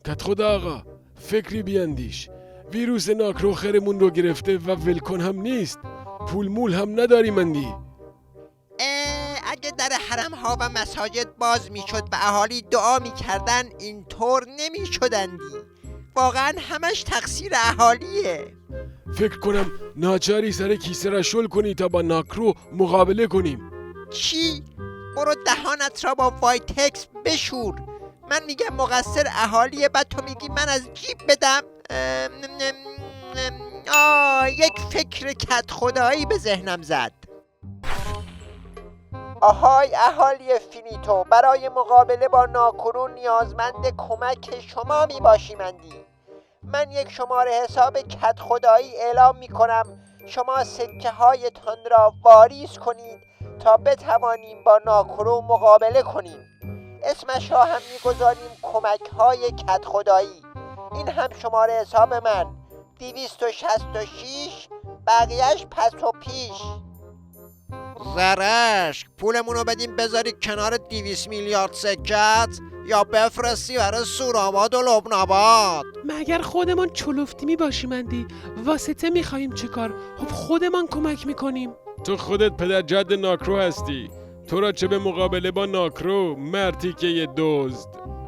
کت خدا آقا، فکری بیندیش. ویروس ناکرو خیرمون رو گرفته و ولکن هم نیست. پول مول هم نداری مندی. اگه در حرم ها و مساجد باز می شد و اهالی دعا می کردن اینطور نمی شدندی. واقعا همش تقصیر اهالیه. فکر کنم ناچاری سر کیسه را شل کنی تا با ناکرو مقابله کنیم. چی؟ برو دهانت را با وایتکس بشور. من میگم مقصر اهالیه، بعد تو میگی من از جیب بدم. یک فکر کت خدایی به ذهنم زد. آهای اهالی فینیتو، برای مقابله با ناکرو نیازمند کمک شما می باشیمندی. من یک شماره حساب کت خدایی اعلام می کنم. شما سکه هایتان را واریز کنید تا بتوانیم با ناکرو مقابله کنیم. اسمش را هم می گذاریم کمک های کت خدایی. این هم شماره حساب من 266، بقیهش پس و پیش. زرشک، پولمونو بدیم بذاری کنار 200 میلیارد سکت یا بفرستی برای سورآباد و لبناباد. مگر خودمان چلفتی می باشیمندی؟ واسطه می خواهیم چه کار؟ خب خودمان کمک می کنیم. تو خودت پدر جد ناکرو هستی. تو را چه به مقابله با ناکرو، مرتی که یه دزد.